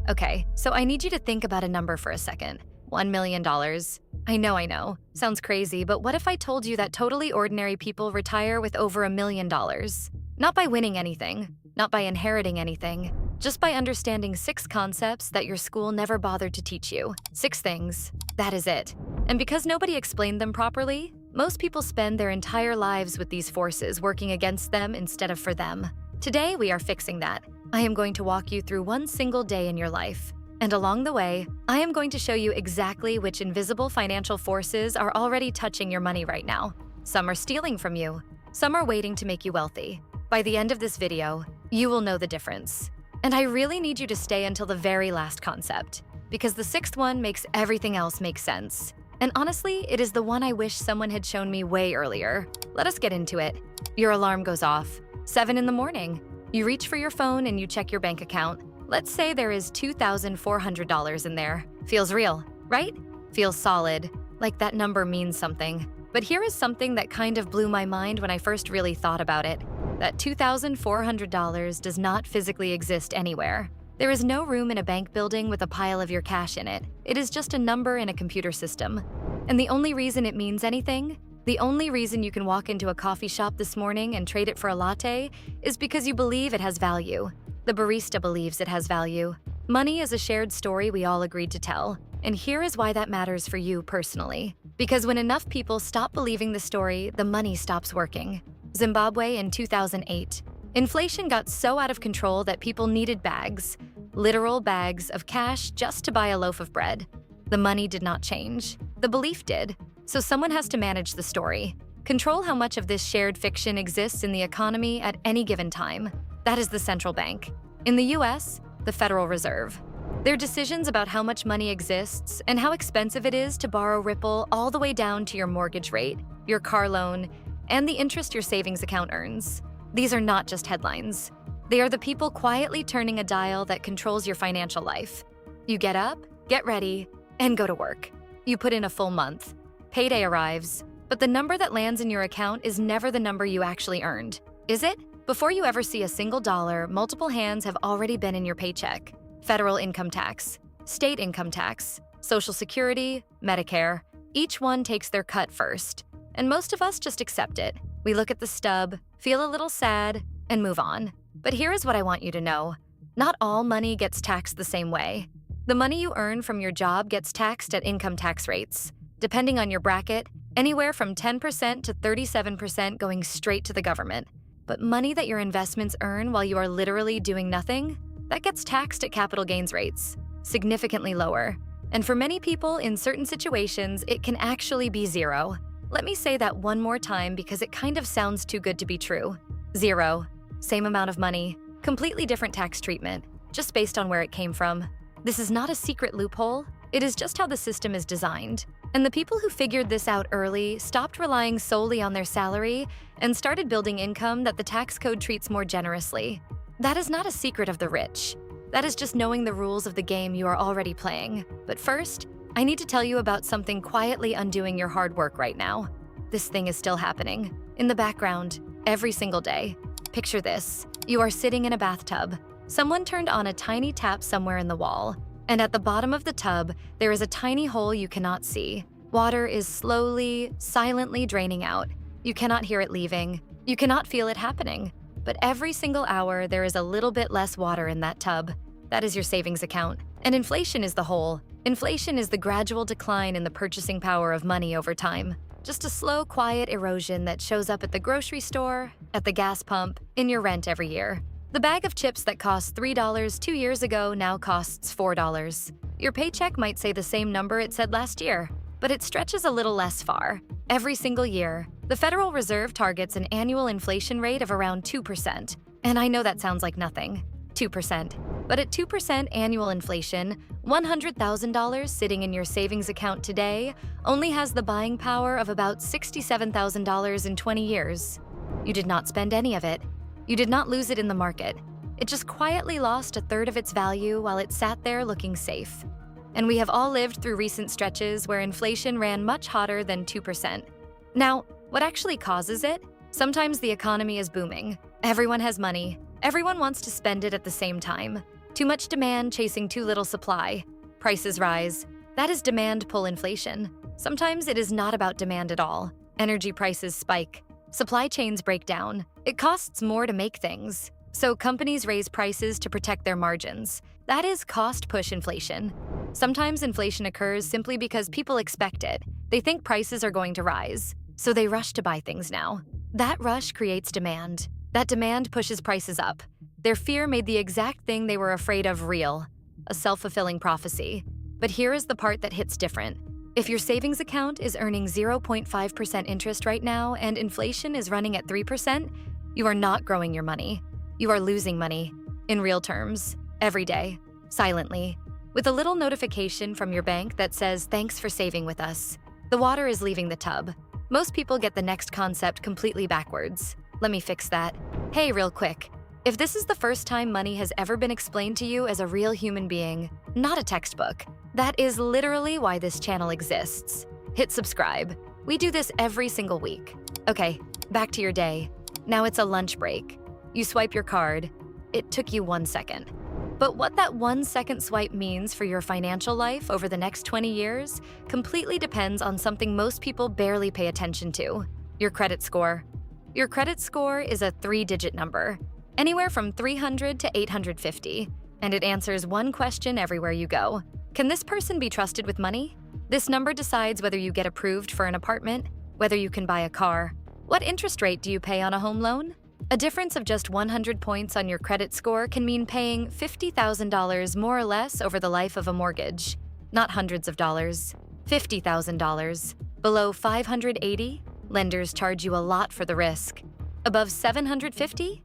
Okay, so I need you to think about a number for a second. $1 million. I know. Sounds crazy, but what if I told you that totally ordinary people retire with over $1 million? Not by winning anything, not by inheriting anything, just by understanding 6 concepts that your school never bothered to teach you. 6 things. That is it. And because nobody explained them properly, most people spend their entire lives with these forces working against them instead of for them. Today, we are fixing that. I am going to walk you through one single day in your life. And along the way, I am going to show you exactly which invisible financial forces are already touching your money right now. Some are stealing from you. Some are waiting to make you wealthy. By the end of this video, you will know the difference. And I really need you to stay until the very last concept, because the 6th one makes everything else make sense. And honestly, it is the one I wish someone had shown me way earlier. Let us get into it. Your alarm goes off. 7 in the morning. You reach for your phone and you check your bank account. Let's say there is $2,400 in there. Feels real, right? Feels solid, like that number means something. But here is something that kind of blew my mind when I first really thought about it. That $2,400 does not physically exist anywhere. There is no room in a bank building with a pile of your cash in it. It is just a number in a computer system. And the only reason it means anything, the only reason you can walk into a coffee shop this morning and trade it for a latte, is because you believe it has value. The barista believes it has value. Money is a shared story we all agreed to tell. And here is why that matters for you personally. Because when enough people stop believing the story, the money stops working. Zimbabwe in 2008. Inflation got so out of control that people needed bags, literal bags of cash just to buy a loaf of bread. The money did not change. The belief did. So someone has to manage the story. Control how much of this shared fiction exists in the economy at any given time. That is the central bank. In the US, the Federal Reserve. Their decisions about how much money exists and how expensive it is to borrow ripple all the way down to your mortgage rate, your car loan, and the interest your savings account earns. These are not just headlines. They are the people quietly turning a dial that controls your financial life. You get up, get ready, and go to work. You put in a full month. Payday arrives, but the number that lands in your account is never the number you actually earned. Is it? Before you ever see a single dollar, multiple hands have already been in your paycheck. Federal income tax, state income tax, Social Security, Medicare. Each one takes their cut first. And most of us just accept it. We look at the stub, feel a little sad, and move on. But here is what I want you to know. Not all money gets taxed the same way. The money you earn from your job gets taxed at income tax rates. Depending on your bracket, anywhere from 10% to 37% going straight to the government. But money that your investments earn while you are literally doing nothing, that gets taxed at capital gains rates, significantly lower. And for many people in certain situations, it can actually be 0. Let me say that one more time because it kind of sounds too good to be true. 0. Same amount of money, completely different tax treatment, just based on where it came from. This is not a secret loophole. It is just how the system is designed. And the people who figured this out early stopped relying solely on their salary and started building income that the tax code treats more generously. That is not a secret of the rich. That is just knowing the rules of the game you are already playing. But first, I need to tell you about something quietly undoing your hard work right now. This thing is still happening, in the background, every single day. Picture this. You are sitting in a bathtub. Someone turned on a tiny tap somewhere in the wall. And at the bottom of the tub, there is a tiny hole you cannot see. Water is slowly, silently draining out. You cannot hear it leaving. You cannot feel it happening. But every single hour, there is a little bit less water in that tub. That is your savings account. And inflation is the hole. Inflation is the gradual decline in the purchasing power of money over time. Just a slow, quiet erosion that shows up at the grocery store, at the gas pump, in your rent every year. The bag of chips that cost $3 2 years ago now costs $4. Your paycheck might say the same number it said last year, but it stretches a little less far. Every single year, the Federal Reserve targets an annual inflation rate of around 2%. And I know that sounds like nothing, 2%. But at 2% annual inflation, $100,000 sitting in your savings account today only has the buying power of about $67,000 in 20 years. You did not spend any of it. You did not lose it in the market. It just quietly lost a third of its value while it sat there looking safe. And we have all lived through recent stretches where inflation ran much hotter than 2%. Now, what actually causes it? Sometimes the economy is booming. Everyone has money. Everyone wants to spend it at the same time. Too much demand chasing too little supply. Prices rise. That is demand pull inflation. Sometimes it is not about demand at all. Energy prices spike. Supply chains break down. It costs more to make things. So companies raise prices to protect their margins. That is cost push inflation. Sometimes inflation occurs simply because people expect it. They think prices are going to rise, so they rush to buy things now. That rush creates demand. That demand pushes prices up. Their fear made the exact thing they were afraid of real, a self-fulfilling prophecy. But here is the part that hits different. If your savings account is earning 0.5% interest right now and inflation is running at 3%, you are not growing your money. You are losing money, in real terms, every day, silently, with a little notification from your bank that says, "Thanks for saving with us." The water is leaving the tub. Most people get the next concept completely backwards. Let me fix that. Hey, real quick. If this is the first time money has ever been explained to you as a real human being, not a textbook, that is literally why this channel exists. Hit subscribe. We do this every single week. Okay, back to your day. Now it's a lunch break. You swipe your card. It took you 1 second. But what that 1 second swipe means for your financial life over the next 20 years completely depends on something most people barely pay attention to: your credit score. Your credit score is a 3-digit number, anywhere from 300 to 850, and it answers one question everywhere you go. Can this person be trusted with money? This number decides whether you get approved for an apartment, whether you can buy a car. What interest rate do you pay on a home loan? A difference of just 100 points on your credit score can mean paying $50,000 more or less over the life of a mortgage. Not hundreds of dollars, $50,000. Below 580, lenders charge you a lot for the risk. Above 750,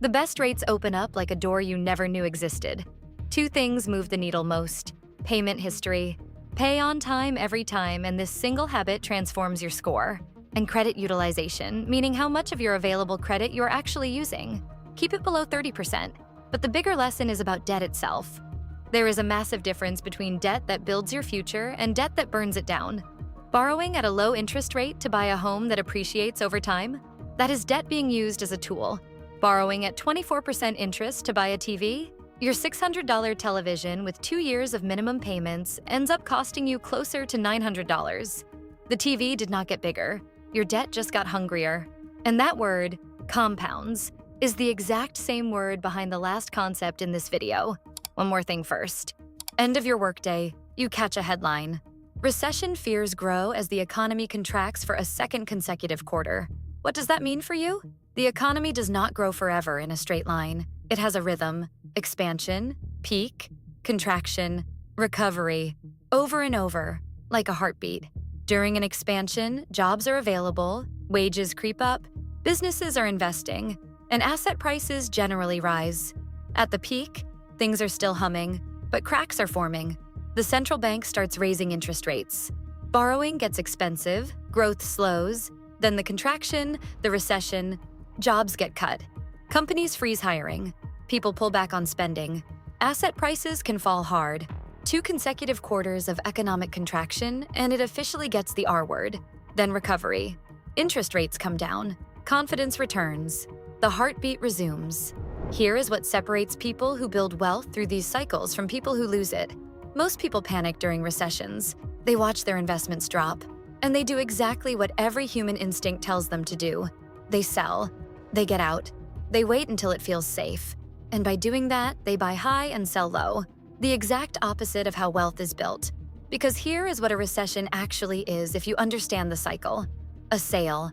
the best rates open up like a door you never knew existed. 2 things move the needle most: payment history. Pay on time every time, and this single habit transforms your score. And credit utilization, meaning how much of your available credit you're actually using. Keep it below 30%. But the bigger lesson is about debt itself. There is a massive difference between debt that builds your future and debt that burns it down. Borrowing at a low interest rate to buy a home that appreciates over time, that is debt being used as a tool. Borrowing at 24% interest to buy a TV, your $600 television with 2 years of minimum payments ends up costing you closer to $900. The TV did not get bigger. Your debt just got hungrier. And that word, compounds, is the exact same word behind the last concept in this video. One more thing first. End of your workday, you catch a headline. Recession fears grow as the economy contracts for a second consecutive quarter. What does that mean for you? The economy does not grow forever in a straight line. It has a rhythm: expansion, peak, contraction, recovery, over and over, like a heartbeat. During an expansion, jobs are available, wages creep up, businesses are investing, and asset prices generally rise. At the peak, things are still humming, but cracks are forming. The central bank starts raising interest rates. Borrowing gets expensive, growth slows, then the contraction, the recession, jobs get cut. Companies freeze hiring. People pull back on spending. Asset prices can fall hard. 2 consecutive quarters of economic contraction, and it officially gets the R word. Then recovery. Interest rates come down. Confidence returns. The heartbeat resumes. Here is what separates people who build wealth through these cycles from people who lose it. Most people panic during recessions. They watch their investments drop. And they do exactly what every human instinct tells them to do. They sell. They get out. They wait until it feels safe. And by doing that, they buy high and sell low. The exact opposite of how wealth is built. Because here is what a recession actually is if you understand the cycle. A sale.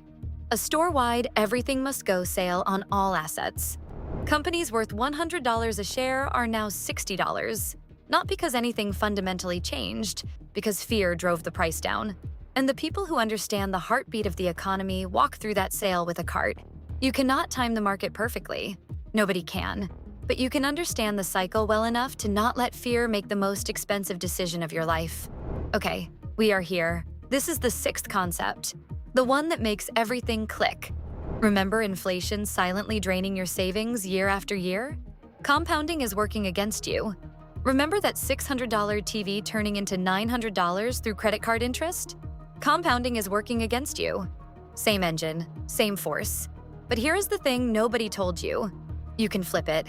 A store-wide everything must go sale on all assets. Companies worth $100 a share are now $60. Not because anything fundamentally changed, because fear drove the price down. And the people who understand the heartbeat of the economy walk through that sale with a cart. You cannot time the market perfectly. Nobody can. But you can understand the cycle well enough to not let fear make the most expensive decision of your life. Okay, we are here. This is the 6th concept, the one that makes everything click. Remember inflation silently draining your savings year after year? Compounding is working against you. Remember that $600 TV turning into $900 through credit card interest? Compounding is working against you. Same engine, same force. But here is the thing nobody told you. You can flip it.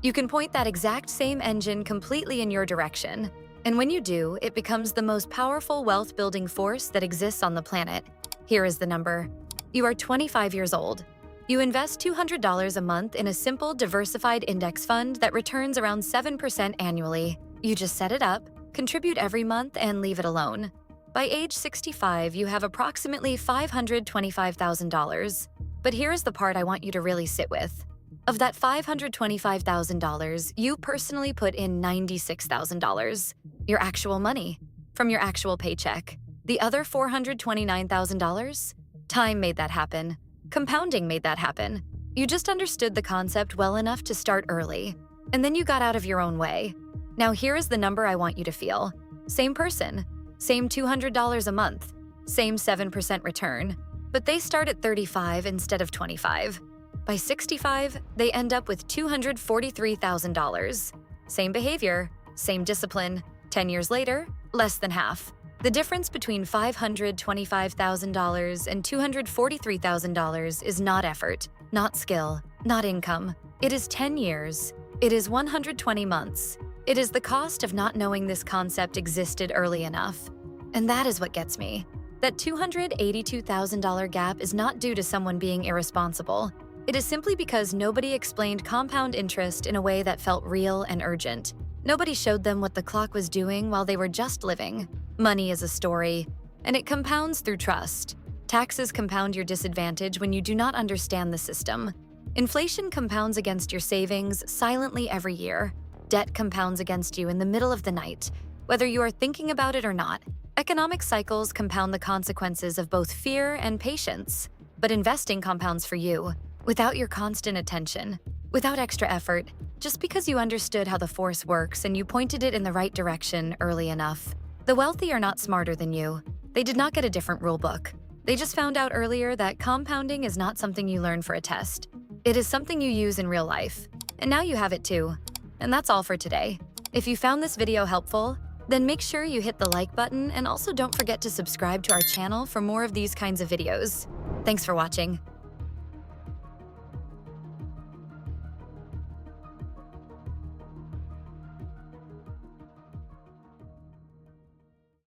You can point that exact same engine completely in your direction. And when you do, it becomes the most powerful wealth-building force that exists on the planet. Here is the number. You are 25 years old. You invest $200 a month in a simple, diversified index fund that returns around 7% annually. You just set it up, contribute every month, and leave it alone. By age 65, you have approximately $525,000. But here is the part I want you to really sit with. Of that $525,000, you personally put in $96,000, your actual money, from your actual paycheck. The other $429,000? Time made that happen. Compounding made that happen. You just understood the concept well enough to start early, and then you got out of your own way. Now here is the number I want you to feel. Same person, same $200 a month, same 7% return, but they start at 35 instead of 25. By 65, they end up with $243,000. Same behavior, same discipline. 10 years later, less than half. The difference between $525,000 and $243,000 is not effort, not skill, not income. It is 10 years. It is 120 months. It is the cost of not knowing this concept existed early enough. And that is what gets me. That $282,000 gap is not due to someone being irresponsible. It is simply because nobody explained compound interest in a way that felt real and urgent. Nobody showed them what the clock was doing while they were just living. Money is a story, and it compounds through trust. Taxes compound your disadvantage when you do not understand the system. Inflation compounds against your savings silently every year. Debt compounds against you in the middle of the night, whether you are thinking about it or not. Economic cycles compound the consequences of both fear and patience. But investing compounds for you. Without your constant attention, without extra effort, just because you understood how the force works and you pointed it in the right direction early enough. The wealthy are not smarter than you. They did not get a different rule book. They just found out earlier that compounding is not something you learn for a test. It is something you use in real life. And now you have it too. And that's all for today. If you found this video helpful, then make sure you hit the like button and also don't forget to subscribe to our channel for more of these kinds of videos. Thanks for watching.